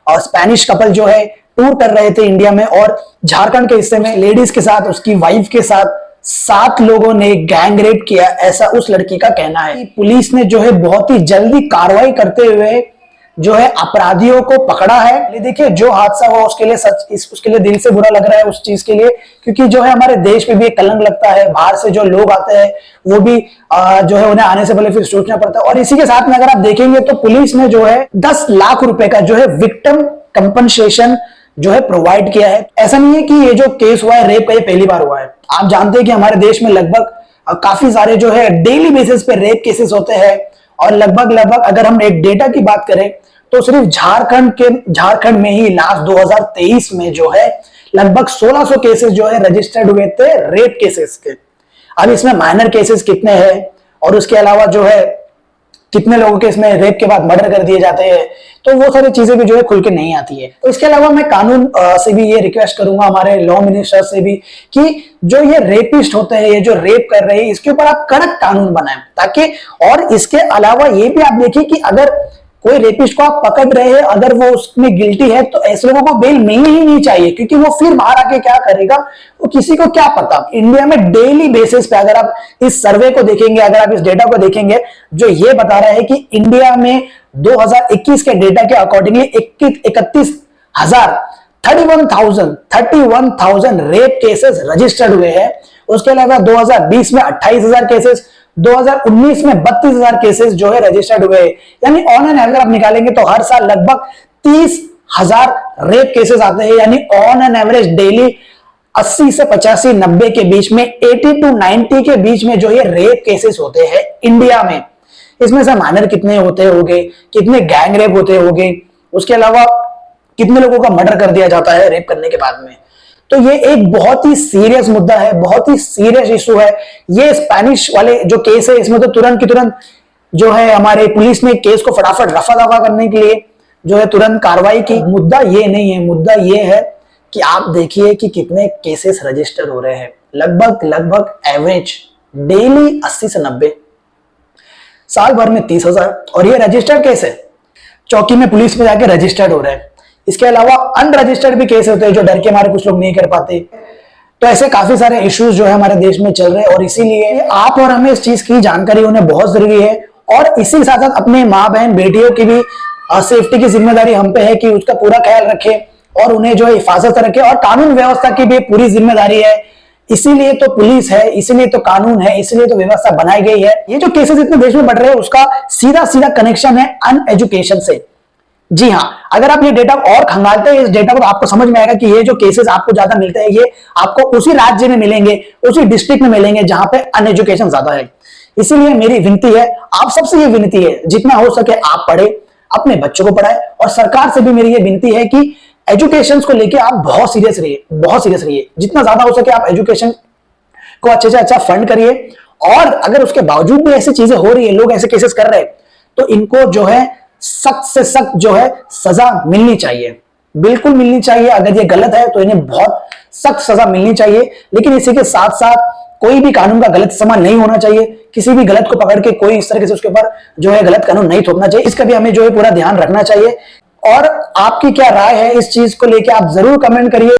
Spanish couple जो है tour कर रहे थे इंडिया में, और झारखंड के हिस्से में लेडीज के साथ, उसकी वाइफ के साथ 7 लोगों ने गैंग रेप किया, ऐसा उस लड़की का कहना है। पुलिस ने जो है बहुत ही जल्दी कार्रवाई करते हुए जो है अपराधियों को पकड़ा है। देखिए जो हादसा हुआ उसके लिए उसके लिए दिल से बुरा लग रहा है उस चीज के लिए, क्योंकि जो है हमारे देश में भी एक कलंक लगता है। बाहर से जो लोग आते हैं वो भी जो है उन्हें आने से पहले फिर सोचना पड़ता है। और इसी के साथ में अगर आप देखेंगे तो पुलिस ने जो है 10 लाख रुपए का जो है विक्टिम कंपनसेशन जो है प्रोवाइड किया है। ऐसा नहीं है कि ये जो केस हुआ है रेप का, ये पहली बार हुआ है। आप जानते हैं कि हमारे देश में लगभग काफी सारे जो है डेली बेसिस पे रेप केसेस होते हैं, और लगभग अगर हम एक डेटा की बात करें तो सिर्फ झारखंड में ही लास्ट 2023 में जो है लगभग 1600 केसेस जो है रजिस्टर्ड हुए थे रेप केसेस के। अब इसमें माइनर केसेस कितने हैं और उसके अलावा जो है कितने लोगों के इसमें रेप के बाद मर्डर कर दिए जाते हैं, तो वो सारी चीजें भी जो है खुल के नहीं आती है। तो इसके अलावा मैं कानून से भी ये रिक्वेस्ट करूंगा, हमारे लॉ मिनिस्टर से भी, कि जो ये रेपिस्ट होते हैं, ये जो रेप कर रहे हैं, इसके ऊपर आप कड़क कानून बनाएं, ताकि, और इसके अलावा ये भी आप देखिए कि अगर कोई रेपिस्ट को आप पकड़ रहे हैं, अगर वो उसमें गिल्टी है, तो ऐसे लोगों को बेल मिलनी ही नहीं चाहिए, क्योंकि वो फिर बाहर आके क्या करेगा वो किसी को क्या पता। इंडिया में डेली बेसिस पे अगर आप इस सर्वे को देखेंगे, अगर आप इस डेटा को देखेंगे, जो ये बता रहा है कि इंडिया में 2021 के डेटा के अकॉर्डिंगली 31,000 रेप केसेस रजिस्टर्ड हुए हैं। उसके अलावा 2020 में 28,000 केसेस, 2019 में 32,000 केसेस जो है रजिस्टर्ड हुए, यानी ऑन एन एवरेज आप निकालेंगे तो हर साल लगभग 30,000 रेप केसेस आते हैं, यानी ऑन एन एवरेज डेली 80 से 85, 90 के बीच में, 80 to 90 के बीच में जो ये रेप केसेस होते हैं इंडिया में। इसमें से माइनर कितने होते होंगे, कितने गैंग रेप होते होंगे, उसके अलावा कितने लोगों का मर्डर कर दिया जाता है रेप करने के बाद में। तो ये एक बहुत ही सीरियस मुद्दा है, बहुत ही सीरियस इशू है। ये स्पेनिश वाले जो केस है, इसमें तो तुरंत की तुरंत जो है हमारे पुलिस ने केस को फटाफट रफा दफा करने के लिए जो है तुरंत कार्रवाई की। मुद्दा ये नहीं है, मुद्दा ये है कि आप देखिए कि कितने केसेस रजिस्टर हो रहे हैं। लगभग एवरेज डेली 80 से 90, साल भर में 30,000, और ये रजिस्टर्ड केस है, चौकी में पुलिस में जाके रजिस्टर्ड हो रहे हैं। इसके अलावा अनरजिस्टर्ड भी केस होते हैं जो डर के मारे कुछ लोग नहीं कर पाते। तो ऐसे काफी सारे इश्यूज जो है हमारे देश में चल रहे हैं, और इसीलिए आप और हमें इस चीज की जानकारी होना बहुत जरूरी है। और इसी के साथ साथ अपने माँ बहन बेटियों की भी सेफ्टी की जिम्मेदारी हम पे है कि उसका पूरा ख्याल रखे और उन्हें जो है हिफाजत रखे, और कानून व्यवस्था की भी पूरी जिम्मेदारी है। इसीलिए तो पुलिस है, इसीलिए तो कानून है, इसीलिए तो व्यवस्था बनाई गई है। ये जो केसेस इतने देश में बढ़ रहे हैं उसका सीधा कनेक्शन है अनएजुकेशन से। जी हाँ, अगर आप ये डेटा और खंगालते हैं इस डेटा को, तो आपको समझ में आएगा कि ये जो केसेस आपको ज्यादा मिलते हैं, ये आपको उसी राज्य में मिलेंगे, उसी डिस्ट्रिक्ट में मिलेंगे जहां पे अनएजुकेशन ज्यादा है। इसीलिए मेरी विनती है, आप सबसे ये विनती है, जितना हो सके आप पढ़े, अपने बच्चों को पढ़ाए, और सरकार से भी मेरी ये विनती है कि एजुकेशन को लेके आप बहुत सीरियस रहिए। जितना ज्यादा हो सके आप एजुकेशन को अच्छे से अच्छा फंड करिए। और अगर उसके बावजूद भी ऐसी चीजें हो रही है, लोग ऐसे केसेस कर रहे हैं, तो इनको जो है सख्त से सख्त जो है सजा मिलनी चाहिए, बिल्कुल मिलनी चाहिए। अगर ये गलत है तो इन्हें बहुत सख्त सजा मिलनी चाहिए। लेकिन इसी के साथ साथ कोई भी कानून का गलत इस्तेमाल नहीं होना चाहिए। किसी भी गलत को पकड़ के कोई इस तरीके से उसके ऊपर जो है गलत कानून नहीं थोपना चाहिए। इसका भी हमें जो है पूरा ध्यान रखना चाहिए। और आपकी क्या राय है इस चीज को लेके, आप जरूर कमेंट करिए।